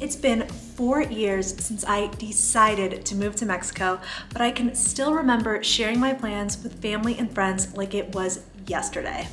It's been 4 years since I decided to move to Mexico, but I can still remember sharing my plans with family and friends like it was yesterday.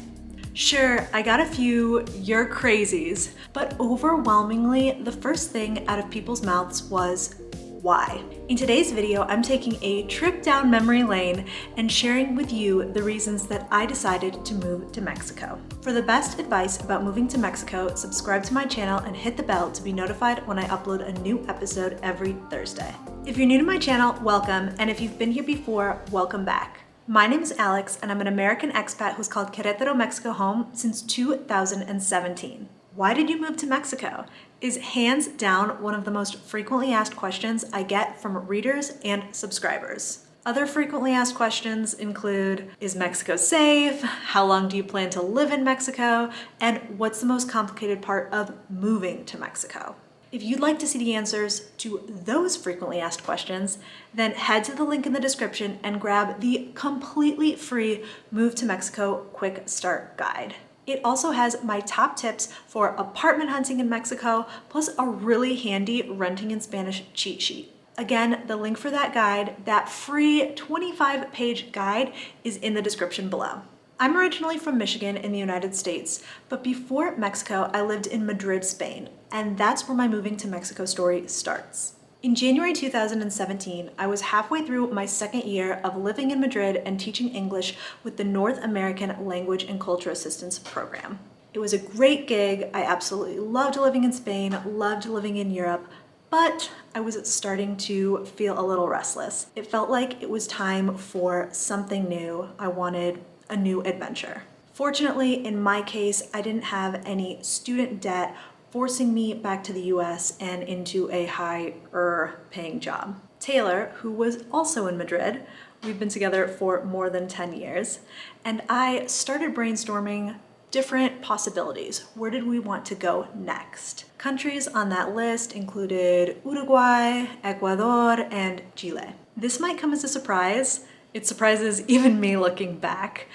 Sure, I got a few "you're crazies," but overwhelmingly, the first thing out of people's mouths was, why? In today's video, I'm taking a trip down memory lane and sharing with you the reasons that I decided to move to Mexico. For the best advice about moving to Mexico, subscribe to my channel and hit the bell to be notified when I upload a new episode every Thursday. If you're new to my channel, welcome, and if you've been here before, welcome back. My name is Alex, and I'm an American expat who's called Querétaro, Mexico home since 2017. Why did you move to Mexico? Is hands down one of the most frequently asked questions I get from readers and subscribers. Other frequently asked questions include, is Mexico safe? How long do you plan to live in Mexico? And what's the most complicated part of moving to Mexico? If you'd like to see the answers to those frequently asked questions, then head to the link in the description and grab the completely free Move to Mexico Quick Start Guide. It also has my top tips for apartment hunting in Mexico, plus a really handy renting in Spanish cheat sheet. Again, the link for that guide, that free 25-page guide, is in the description below. I'm originally from Michigan in the United States, but before Mexico, I lived in Madrid, Spain, and that's where my moving to Mexico story starts. In January 2017, I was halfway through my second year of living in Madrid and teaching English with the North American Language and Culture Assistance Program. It was a great gig. I absolutely loved living in Spain, loved living in Europe, but I was starting to feel a little restless. It felt like it was time for something new. I wanted a new adventure. Fortunately, in my case, I didn't have any student debt forcing me back to the US and into a higher paying job. Taylor, who was also in Madrid, we've been together for more than 10 years, and I started brainstorming different possibilities. Where did we want to go next? Countries on that list included Uruguay, Ecuador, and Chile. This might come as a surprise. It surprises even me looking back,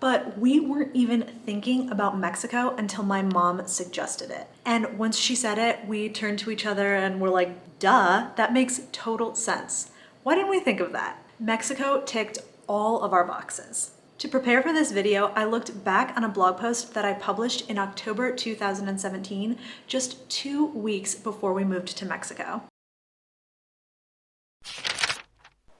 but we weren't even thinking about Mexico until my mom suggested it. And once she said it, we turned to each other and were like, duh, that makes total sense. Why didn't we think of that? Mexico ticked all of our boxes. To prepare for this video, I looked back on a blog post that I published in October 2017, just 2 weeks before we moved to Mexico.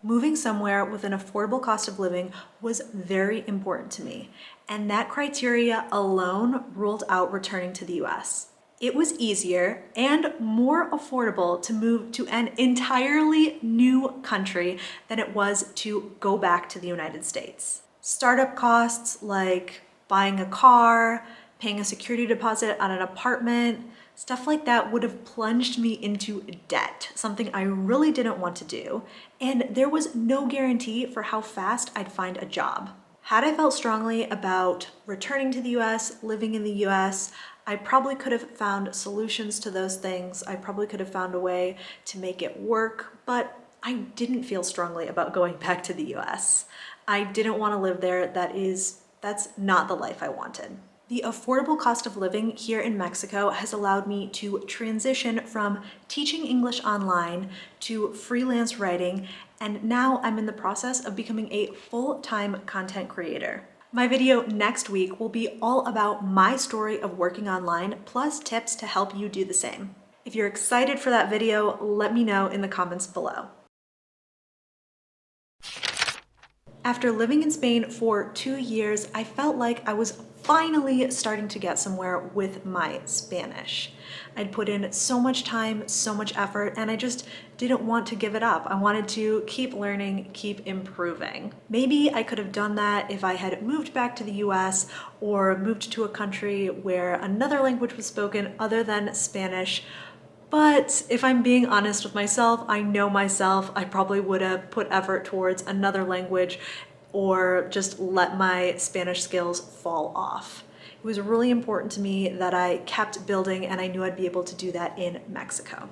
Moving somewhere with an affordable cost of living was very important to me, and that criteria alone ruled out returning to the US. It was easier and more affordable to move to an entirely new country than it was to go back to the United States. Startup costs like buying a car, paying a security deposit on an apartment, stuff like that would have plunged me into debt, something I really didn't want to do, and there was no guarantee for how fast I'd find a job. Had I felt strongly about returning to the US, living in the US, I probably could have found solutions to those things. I probably could have found a way to make it work, but I didn't feel strongly about going back to the US. I didn't want to live there. That's not the life I wanted. The affordable cost of living here in Mexico has allowed me to transition from teaching English online to freelance writing, and now I'm in the process of becoming a full-time content creator. My video next week will be all about my story of working online, plus tips to help you do the same. If you're excited for that video, let me know in the comments below. After living in Spain for 2 years, I felt like I was finally starting to get somewhere with my Spanish. I'd put in so much time, so much effort, and I just didn't want to give it up. I wanted to keep learning, keep improving. Maybe I could have done that if I had moved back to the US or moved to a country where another language was spoken other than Spanish. But if I'm being honest with myself, I know myself, I probably would have put effort towards another language or just let my Spanish skills fall off. It was really important to me that I kept building, and I knew I'd be able to do that in Mexico.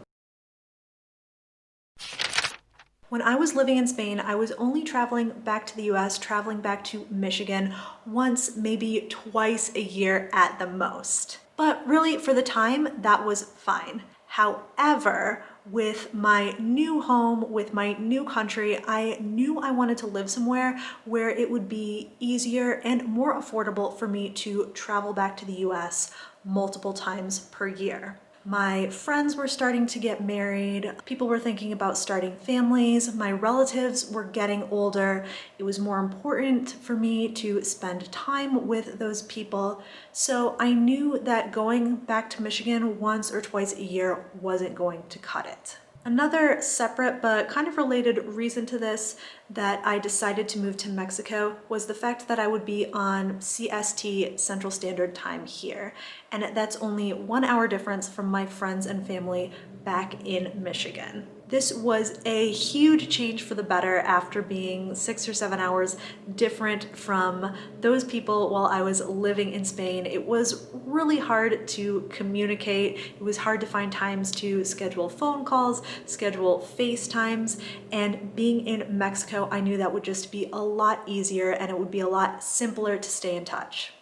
When I was living in Spain, I was only traveling back to the US, traveling back to Michigan once, maybe twice a year at the most. But really, for the time, that was fine. However, with my new home, with my new country, I knew I wanted to live somewhere where it would be easier and more affordable for me to travel back to the US multiple times per year. My friends were starting to get married. People were thinking about starting families. My relatives were getting older. It was more important for me to spend time with those people. So I knew that going back to Michigan once or twice a year wasn't going to cut it. Another separate but kind of related reason to this that I decided to move to Mexico was the fact that I would be on CST, Central Standard Time here. And that's only 1 hour difference from my friends and family back in Michigan. This was a huge change for the better after being 6 or 7 hours different from those people while I was living in Spain. It was really hard to communicate. It was hard to find times to schedule phone calls, schedule FaceTimes, and being in Mexico, I knew that would just be a lot easier and it would be a lot simpler to stay in touch.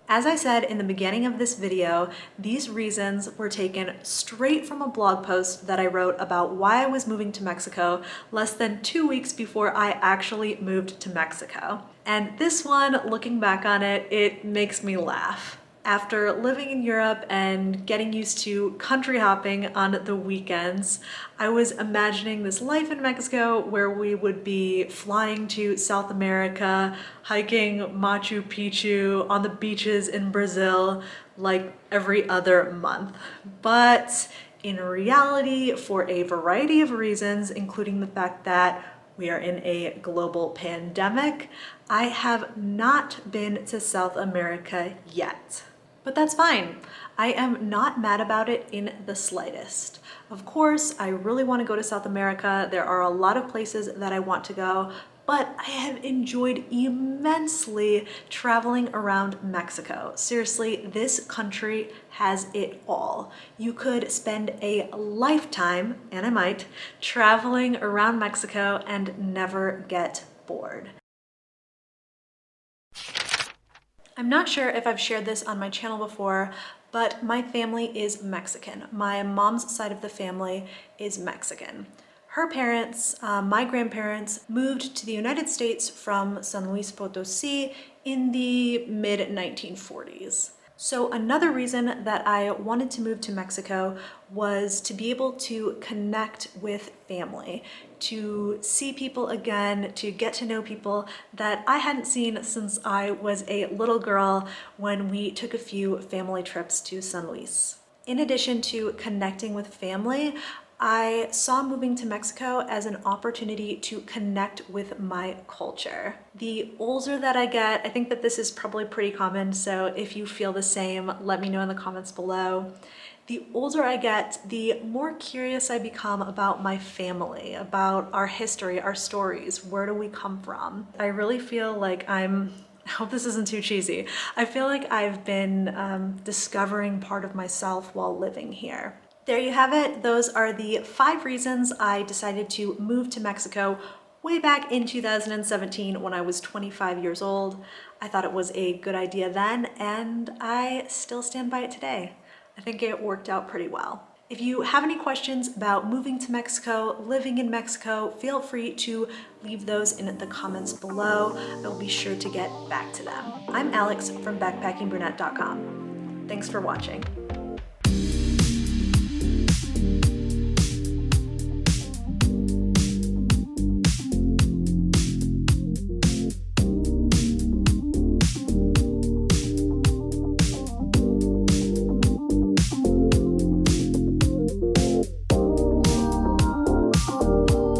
As I said in the beginning of this video, these reasons were taken straight from a blog post that I wrote about why I was moving to Mexico less than 2 weeks before I actually moved to Mexico. And this one, looking back on it, it makes me laugh. After living in Europe and getting used to country hopping on the weekends, I was imagining this life in Mexico where we would be flying to South America, hiking Machu Picchu on the beaches in Brazil like every other month. But in reality, for a variety of reasons, including the fact that we are in a global pandemic, I have not been to South America yet. But that's fine. I am not mad about it in the slightest. Of course, I really want to go to South America. There are a lot of places that I want to go, but I have enjoyed immensely traveling around Mexico. Seriously, this country has it all. You could spend a lifetime, and I might, traveling around Mexico and never get bored. I'm not sure if I've shared this on my channel before, but my family is Mexican. My mom's side of the family is Mexican. Her parents, my grandparents, moved to the United States from San Luis Potosí in the mid-1940s. So another reason that I wanted to move to Mexico was to be able to connect with family, to see people again, to get to know people that I hadn't seen since I was a little girl when we took a few family trips to San Luis. In addition to connecting with family, I saw moving to Mexico as an opportunity to connect with my culture. The older that I get, I think that this is probably pretty common, so if you feel the same, let me know in the comments below. The older I get, the more curious I become about my family, about our history, our stories, where do we come from? I really feel like I hope this isn't too cheesy. I feel like I've been discovering part of myself while living here. There you have it. Those are the 5 reasons I decided to move to Mexico way back in 2017 when I was 25 years old. I thought it was a good idea then, and I still stand by it today. I think it worked out pretty well. If you have any questions about moving to Mexico, living in Mexico, feel free to leave those in the comments below. I will be sure to get back to them. I'm Alex from backpackingbrunette.com. Thanks for watching.